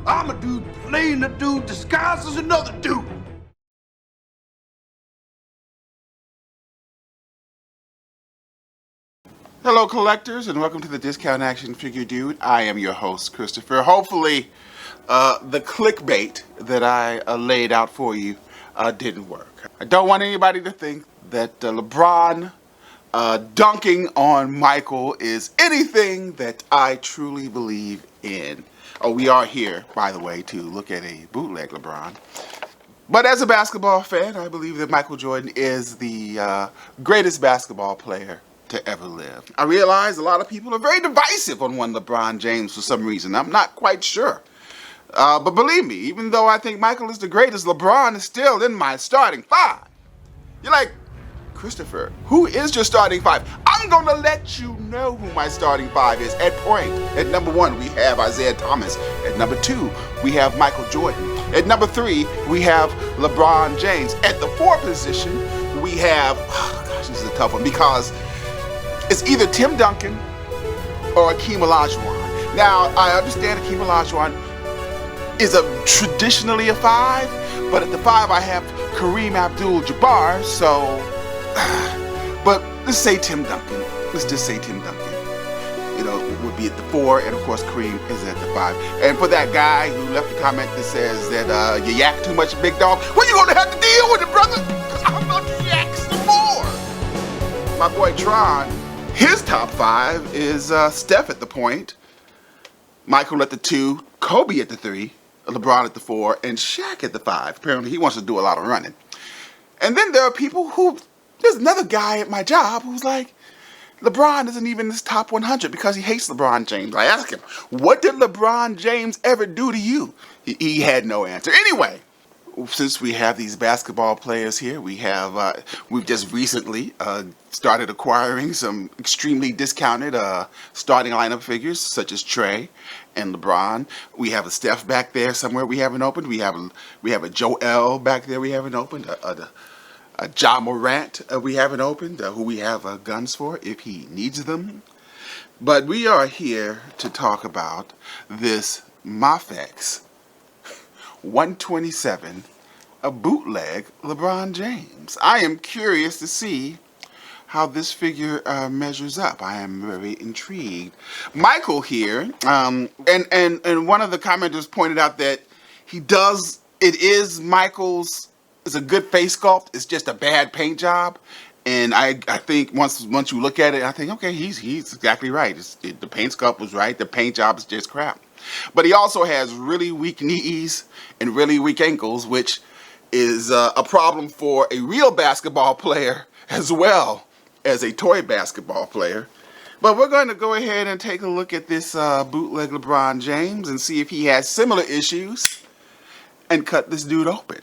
I'm a dude playing a dude disguised as another dude. Hello collectors, and welcome to the Discount Action Figure Dude. I am your host, Christopher. Hopefully the clickbait that I laid out for you didn't work. I don't want anybody to think that LeBron dunking on Michael is anything that I truly believe in. Oh, we are here, by the way, to look at a bootleg LeBron. But as a basketball fan, I believe that Michael Jordan is the greatest basketball player to ever live. I realize a lot of people are very divisive on one LeBron James for some reason. I'm not quite sure. But believe me, even though I think Michael is the greatest, LeBron is still in my starting five. You're like, Christopher, who is your starting five? I'm going to let you know who my starting five is. At point, at number 1, we have Isaiah Thomas. At number 2, we have Michael Jordan. At number 3, we have LeBron James. At the 4 position, we have, this is a tough one because it's either Tim Duncan or Akeem Olajuwon. Now, I understand Akeem Olajuwon is traditionally a 5, but at the 5 I have Kareem Abdul-Jabbar, so, but let's say Tim Duncan. Let's just say Tim Duncan. You know, it would be at the 4, and of course Kareem is at the 5. And for that guy who left a comment that says that you yak too much, big dog, well, you're gonna have to deal with it, brother, because I'm about to yak some more. My boy Tron, his top 5 is Steph at the point, Michael at the 2, Kobe at the 3, LeBron at the 4, and Shaq at the 5. Apparently he wants to do a lot of running. And then there are people who, there's another guy at my job who's like, LeBron isn't even in this top 100 because he hates LeBron James. I asked him, what did LeBron James ever do to you? He had no answer. Anyway, since we have these basketball players here, we've just recently started acquiring some extremely discounted starting lineup figures such as Trey and LeBron. We have a Steph back there somewhere we haven't opened. We have a Joel back there we haven't opened. A Ja Morant we haven't opened, who we have guns for if he needs them. But we are here to talk about this Mafex 127, a bootleg LeBron James. I am curious to see how this figure measures up. I am very intrigued. Michael here, and one of the commenters pointed out that it is Michael's. It's a good face sculpt. It's just a bad paint job, and I think once you look at it, I think okay, he's exactly right. The paint sculpt was right. The paint job is just crap. But he also has really weak knees and really weak ankles, which is a problem for a real basketball player as well as a toy basketball player. But we're going to go ahead and take a look at this bootleg LeBron James and see if he has similar issues and cut this dude open.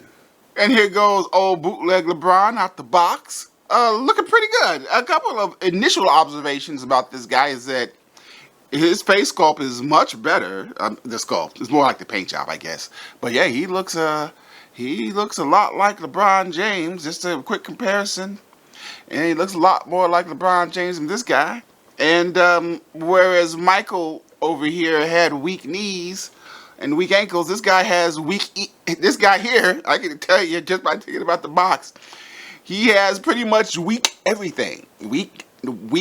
And here goes old bootleg LeBron out the box. Looking pretty good. A couple of initial observations about this guy is that his face sculpt is much better. The sculpt is more like the paint job, I guess. But yeah, he looks a lot like LeBron James. Just a quick comparison, and he looks a lot more like LeBron James than this guy. And whereas Michael over here had weak knees and weak ankles, this guy has this guy here, I can tell you just by thinking about the box, he has pretty much weak everything. Weak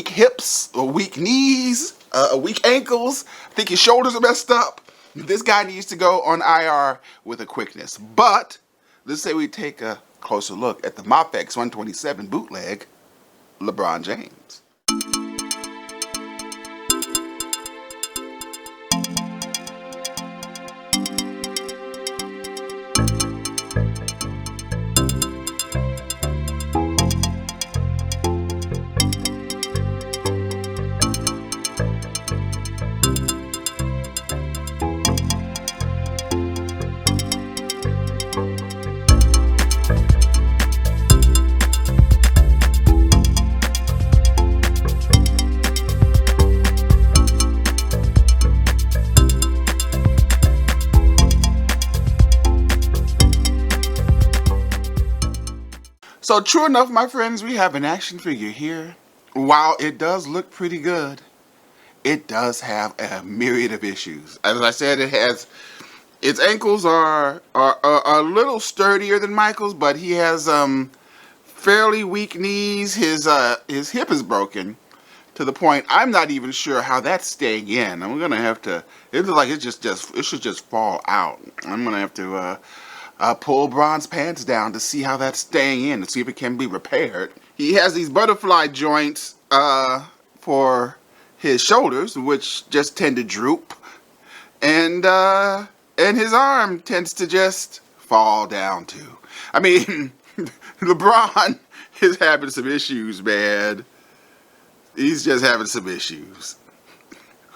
hips, weak knees, weak ankles. I think his shoulders are messed up. This guy needs to go on IR with a quickness. But let's say we take a closer look at the Mafex 127 bootleg LeBron James. So true enough, my friends, we have an action figure here. While it does look pretty good, it does have a myriad of issues. As I said, it has Its ankles are a little sturdier than Michael's, but he has fairly weak knees. His hip is broken to the point I'm not even sure how that's staying in. I'm gonna have to. It looks like it should just fall out. I'm gonna have to pull Bron's pants down to see how that's staying in, to see if it can be repaired. He has these butterfly joints for his shoulders, which just tend to droop, and his arm tends to just fall down too. I mean, LeBron is having some issues, man. He's just having some issues.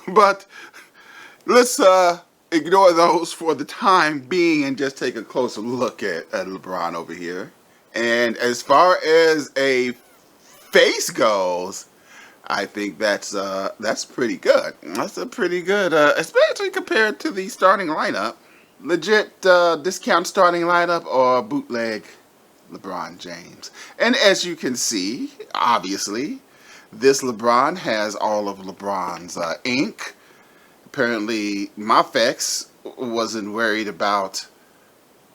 But let's ignore those for the time being and just take a closer look at LeBron over here. And as far as a face goes, I think that's pretty good. That's a pretty good, especially compared to the starting lineup. Legit discount starting lineup or bootleg LeBron James. And as you can see, obviously, this LeBron has all of LeBron's ink. Apparently, Mafex wasn't worried about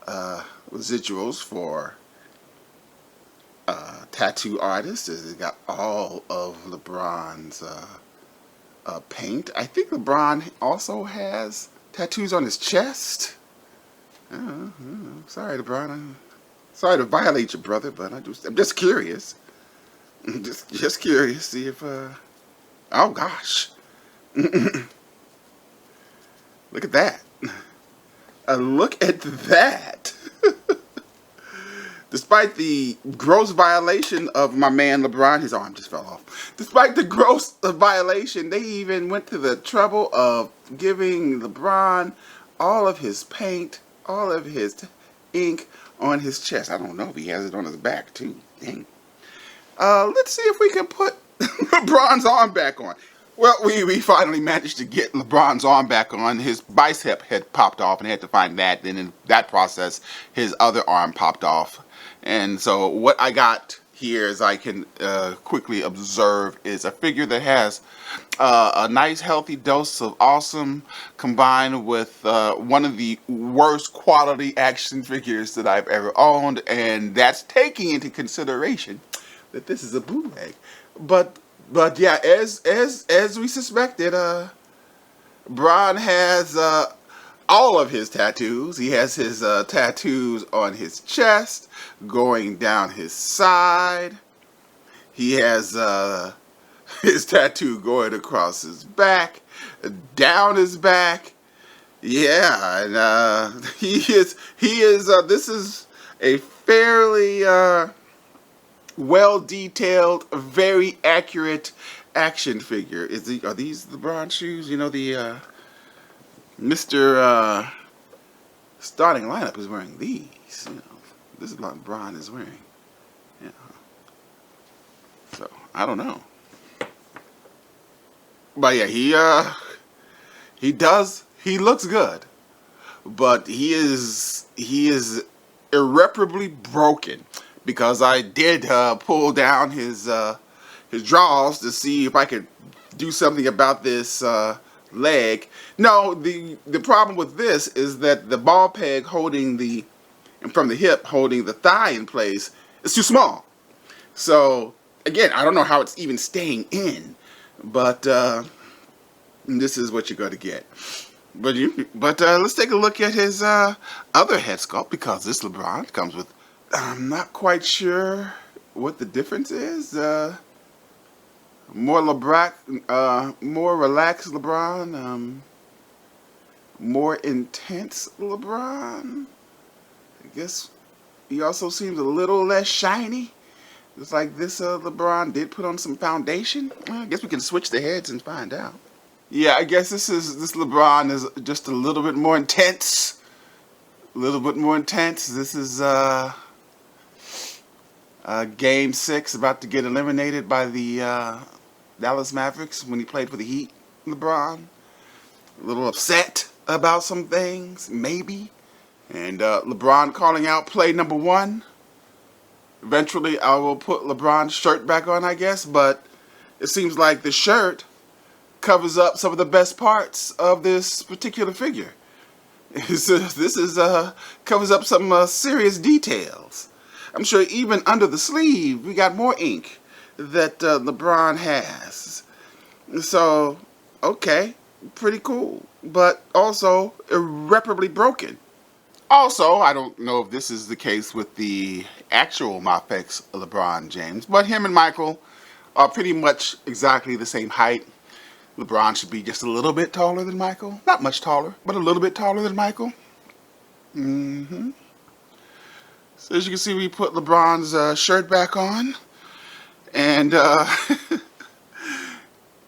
residuals for tattoo artists. He got all of LeBron's paint. I think LeBron also has tattoos on his chest. Sorry, LeBron. I'm sorry to violate you, brother, but I'm just curious. Just curious, see if oh gosh. Look at that. Look at that. Despite the gross violation of my man LeBron, his arm just fell off. Despite the gross violation, they even went to the trouble of giving LeBron all of his paint, all of his ink on his chest. I don't know if he has it on his back too. Dang. Let's see if we can put LeBron's arm back on. Well, we finally managed to get LeBron's arm back on. His bicep had popped off and had to find that. Then in that process, his other arm popped off. And so what I got here, as I can quickly observe, is a figure that has a nice healthy dose of awesome combined with one of the worst quality action figures that I've ever owned. And that's taking into consideration that this is a bootleg. But yeah, as we suspected, Bron has all of his tattoos. He has his tattoos on his chest, going down his side. He has his tattoo going across his back, down his back. Yeah, and he is. This is a fairly well-detailed, very accurate action figure. Are these LeBron shoes? You know, the Mr. Starting lineup is wearing these. You know, this is what LeBron is wearing. Yeah. So I don't know, but yeah, he does. He looks good, but he is irreparably broken. Because I did pull down his drawers to see if I could do something about this leg. No, the problem with this is that the ball peg holding from the hip holding the thigh in place is too small. So again, I don't know how it's even staying in, but this is what you're going to get. But let's take a look at his other head sculpt, because this LeBron comes with. I'm not quite sure what the difference is. More relaxed LeBron, more intense LeBron. I guess he also seems a little less shiny. It's like this LeBron did put on some foundation. Well, I guess we can switch the heads and find out. Yeah, I guess this LeBron is just a little bit more intense. A little bit more intense. This is Game 6, about to get eliminated by the Dallas Mavericks when he played for the Heat. LeBron, a little upset about some things, maybe. And LeBron calling out play number 1. Eventually, I will put LeBron's shirt back on, I guess. But it seems like the shirt covers up some of the best parts of this particular figure. This is covers up some serious details. I'm sure even under the sleeve we got more ink that LeBron has. So, okay, pretty cool, but also irreparably broken. Also, I don't know if this is the case with the actual Mafex LeBron James, but him and Michael are pretty much exactly the same height. LeBron should be just a little bit taller than Michael. Not much taller, but a little bit taller than Michael. So as you can see, we put LeBron's shirt back on, and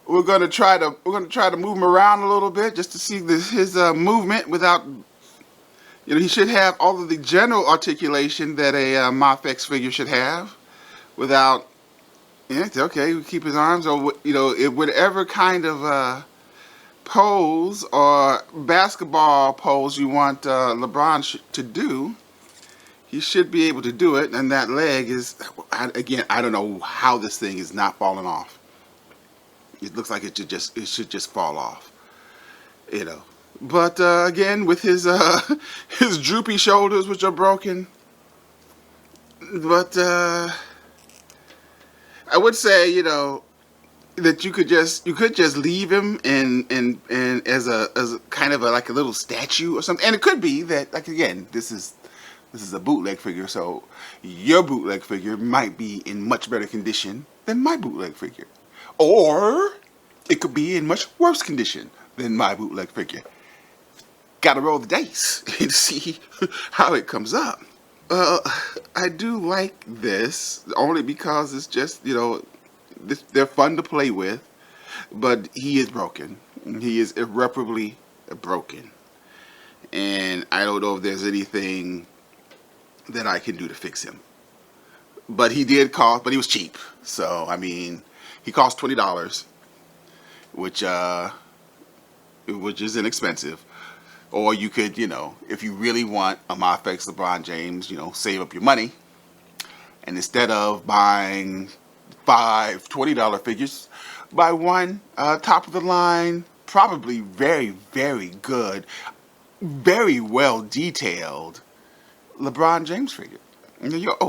we're gonna try to move him around a little bit just to see his movement without. He should have all of the general articulation that a Mafex figure should have, without. Yeah, it's okay. We keep his arms, or whatever kind of pose or basketball pose you want LeBron to do. He should be able to do it, and that leg is, again, I don't know how this thing is not falling off. It looks like it should just fall off, But again, with his his droopy shoulders, which are broken, but I would say, that you could just leave him and as a kind of like a little statue or something, and it could be that, like, again, this is a bootleg figure, so your bootleg figure might be in much better condition than my bootleg figure. Or it could be in much worse condition than my bootleg figure. Gotta roll the dice and see how it comes up. I do like this, only because it's just, they're fun to play with, but he is broken. He is irreparably broken. And I don't know if there's anything that I can do to fix him. But he was cheap. So, I mean, he cost $20, which is inexpensive. Or you could, if you really want a Mafex LeBron James, save up your money, and instead of buying $5 $20 figures, buy one top of the line, probably very, very good, very well detailed LeBron James figure.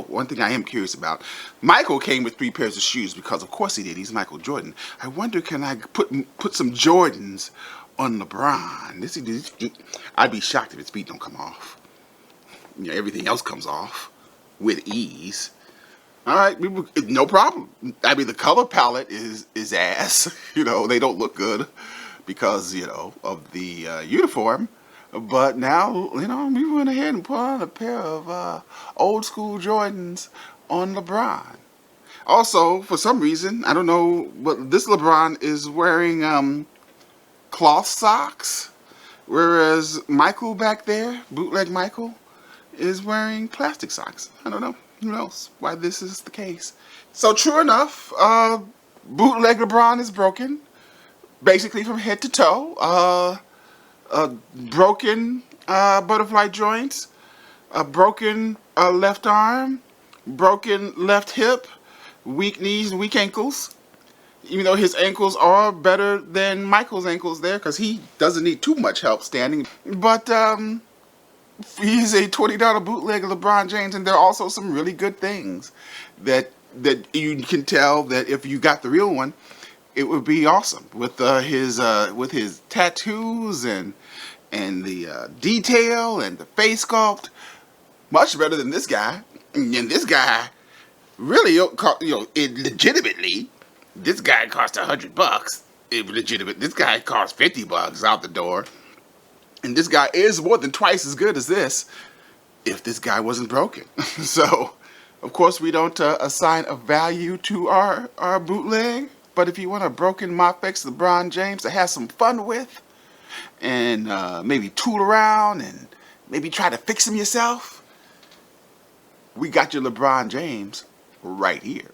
One thing I am curious about. Michael came with 3 pairs of shoes because, of course, he did. He's Michael Jordan. I wonder, can I put some Jordans on LeBron? I'd be shocked if his feet don't come off. Everything else comes off with ease. All right, no problem. I mean, the color palette is ass. They don't look good because, of the uniform. But now, we went ahead and put on a pair of old school Jordans on LeBron. Also, for some reason, I don't know, but this LeBron is wearing cloth socks, whereas Michael back there, bootleg Michael, is wearing plastic socks. I don't know. Who knows why this is the case? So true enough, bootleg LeBron is broken, basically from head to toe. Broken butterfly joints, a broken left arm, broken left hip, weak knees and weak ankles. Even though his ankles are better than Michael's ankles there, because he doesn't need too much help standing. But he's a $20 bootleg of LeBron James, and there are also some really good things that you can tell that if you got the real one, it would be awesome with his tattoos and the detail and the face sculpt. Much better than this guy. And this guy really, legitimately, this guy cost $100. This guy cost $50 out the door. And this guy is more than twice as good as this if this guy wasn't broken. So, of course, we don't assign a value to our bootleg. But if you want a broken Mafex LeBron James to have some fun with, and maybe tool around and maybe try to fix him yourself, we got your LeBron James right here.